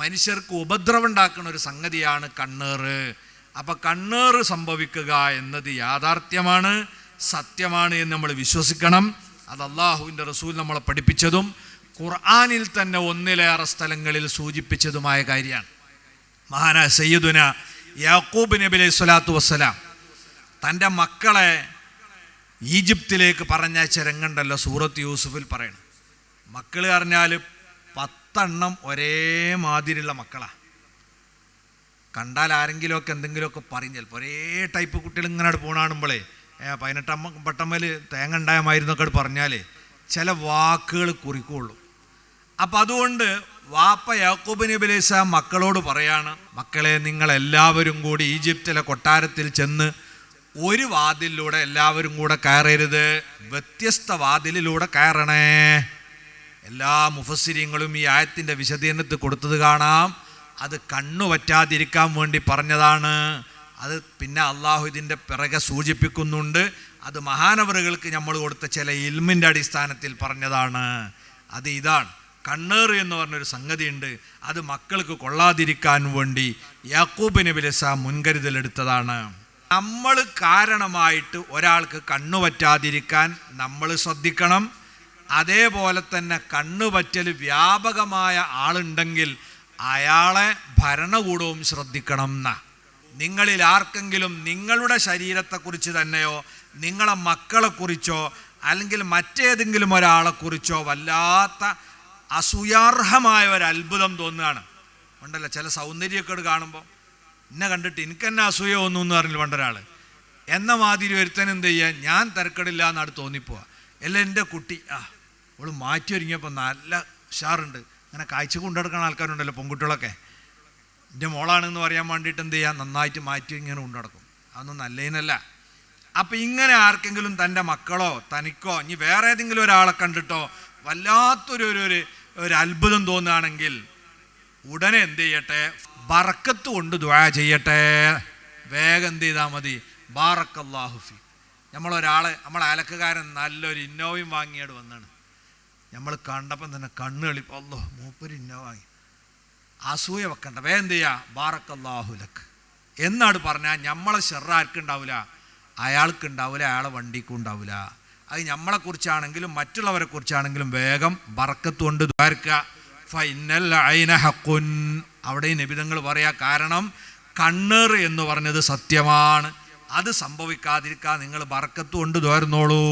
മനുഷ്യർക്ക് ഉപദ്രവം ഉണ്ടാക്കുന്ന ഒരു സംഗതിയാണ് കണ്ണേറ്. അപ്പം കണ്ണേറ് സംഭവിക്കുക എന്നത് യാഥാർത്ഥ്യമാണ്, സത്യമാണ് എന്ന് നമ്മൾ വിശ്വസിക്കണം. അത് അള്ളാഹുവിൻ്റെ റസൂൽ നമ്മളെ പഠിപ്പിച്ചതും ഖുർആനിൽ തന്നെ ഒന്നിലേറെ സ്ഥലങ്ങളിൽ സൂചിപ്പിച്ചതുമായ കാര്യമാണ്. മഹാനായ സയ്യിദുന യാക്കൂബ് നബി അലൈഹി സ്വലാത്തു വസ്സലാം തൻ്റെ മക്കളെ ഈജിപ്തിലേക്ക് പറഞ്ഞയച്ച രംഗണ്ടല്ലോ സൂറത്ത് യൂസുഫിൽ പറയണം. മക്കൾ പറഞ്ഞാൽ 10 ഒരേ മാതിരിയുള്ള മക്കളാണ്. കണ്ടാൽ ആരെങ്കിലുമൊക്കെ എന്തെങ്കിലുമൊക്കെ പറയും. ചിലപ്പോൾ ഒരേ ടൈപ്പ് കുട്ടികൾ ഇങ്ങനെ പോണാണുമ്പോഴേ 18 പട്ടമ്മൽ തേങ്ങ ഉണ്ടായമായിരുന്നൊക്കെ പറഞ്ഞാൽ ചില വാക്കുകൾ കുറിക്കുള്ളൂ. അപ്പം അതുകൊണ്ട് വാപ്പ യാക്കൂബ് നബി അലൈഹി സ്വലാം മക്കളോട് പറയാണ്, മക്കളെ നിങ്ങളെല്ലാവരും കൂടി ഈജിപ്തിലെ കൊട്ടാരത്തിൽ ചെന്ന് ഒരു വാതിലിലൂടെ എല്ലാവരും കൂടെ കയറരുത്, വ്യത്യസ്ത വാതിലിലൂടെ കയറണേ. എല്ലാ മുഫസ്സിരീങ്ങളും ഈ ആയത്തിൻ്റെ വിശദീകരണത്തിൽ കൊടുത്തത് കാണാം. അത് കണ്ണു പറ്റാതിരിക്കാൻ വേണ്ടി പറഞ്ഞതാണ്. അത് പിന്നെ അള്ളാഹു ഇതിൻ്റെ പിറകെ സൂചിപ്പിക്കുന്നുണ്ട്. അത് മഹാനവറുകൾക്ക് നമ്മൾ കൊടുത്ത ചില ഇൽമിൻ്റെ അടിസ്ഥാനത്തിൽ പറഞ്ഞതാണ്. അത് ഇതാണ്, കണ്ണേറ് എന്ന് പറഞ്ഞൊരു സംഗതിയുണ്ട്. അത് മക്കൾക്ക് കൊള്ളാതിരിക്കാൻ വേണ്ടി യാക്കൂബ് നബി അലൈഹി സ്വലാം മുൻകരുതലെടുത്തതാണ്. നമ്മൾ കാരണമായിട്ട് ഒരാൾക്ക് കണ്ണു പറ്റാതിരിക്കാൻ നമ്മൾ ശ്രദ്ധിക്കണം. അതേപോലെ തന്നെ കണ്ണുപറ്റൽ വ്യാപകമായ ആളുണ്ടെങ്കിൽ അയാളെ ഭരണകൂടവും ശ്രദ്ധിക്കണം എന്നാ. നിങ്ങളിൽ ആർക്കെങ്കിലും നിങ്ങളുടെ ശരീരത്തെക്കുറിച്ച് തന്നെയോ നിങ്ങളെ മക്കളെക്കുറിച്ചോ അല്ലെങ്കിൽ മറ്റേതെങ്കിലും ഒരാളെക്കുറിച്ചോ വല്ലാത്ത അസൂയാർഹമായ ഒരു അത്ഭുതം തോന്നുകയാണ്. ഉണ്ടല്ലോ ചില സൗന്ദര്യമൊക്കെ കാണുമ്പോൾ എന്നെ കണ്ടിട്ട് എനിക്കെന്നെ അസൂയ ഒന്നും എന്ന് പറഞ്ഞില്ല പണ്ടൊരാൾ എന്ന മാതിരി ഒരുത്തൻ എന്ത് ചെയ്യുക, ഞാൻ തിരക്കടില്ല എന്നാണ് തോന്നിപ്പോവുക. അല്ല എൻ്റെ കുട്ടി അവൾ മാറ്റി ഒരുങ്ങിയപ്പോൾ നല്ല ഉഷാറുണ്ട്. അങ്ങനെ കാഴ്ച കൊണ്ടുനടക്കുന്ന ആൾക്കാരുണ്ടല്ലോ പെൺകുട്ടികളൊക്കെ. എൻ്റെ മോളാണെന്ന് പറയാൻ വേണ്ടിയിട്ട് എന്ത് ചെയ്യുക, നന്നായിട്ട് മാറ്റി ഇങ്ങനെ കൊണ്ടുനടക്കും. അതൊന്നും നല്ലതിനല്ല. അപ്പം ഇങ്ങനെ ആർക്കെങ്കിലും തൻ്റെ മക്കളോ തനിക്കോ ഇനി വേറെ ഏതെങ്കിലും ഒരാളെ കണ്ടിട്ടോ വല്ലാത്തൊരു ഒരു അത്ഭുതം തോന്നുകയാണെങ്കിൽ ഉടനെ എന്ത് ചെയ്യട്ടെ, ബറക്കത്ത് കൊണ്ട് ദുആ ചെയ്യട്ടെ. വേഗം എന്ത് ചെയ്താൽ മതി, ബാറക്കല്ലാഹു ഫീ. നമ്മളൊരാളെ നമ്മളെ അലക്കുകാരൻ നല്ലൊരു ഇന്നോവയും വാങ്ങിയാട് വന്നാണ്. നമ്മൾ കണ്ടപ്പം തന്നെ കണ്ണ് കളിപ്പോൾ അല്ലോ മൂപ്പര് ഇന്നോവ വാങ്ങി. അസൂയ വെക്കണ്ട, വേഗം എന്ത് ചെയ്യുക, ബാറക്കല്ലാഹു ലക്ക് എന്നാണ് പറഞ്ഞാൽ നമ്മളെ ഷർറ് ആർക്കുണ്ടാവില്ല, അയാൾക്കുണ്ടാവില്ല, അയാളെ വണ്ടിക്കും ഉണ്ടാവില്ല. അത് നമ്മളെക്കുറിച്ചാണെങ്കിലും മറ്റുള്ളവരെ കുറിച്ചാണെങ്കിലും വേഗം ബറക്കത്ത് കൊണ്ട് ദ്വാരക്കുക. ഫൈനൽ ഐന ഹഖുൻ, അവിടെ നിബിധങ്ങൾ പറയാ. കാരണം കണ്ണേറ് എന്ന് പറഞ്ഞത് സത്യമാണ്. അത് സംഭവിക്കാതിരിക്കാൻ നിങ്ങൾ ബറക്കത്ത് കൊണ്ട് ദ്വാരുന്നോളൂ.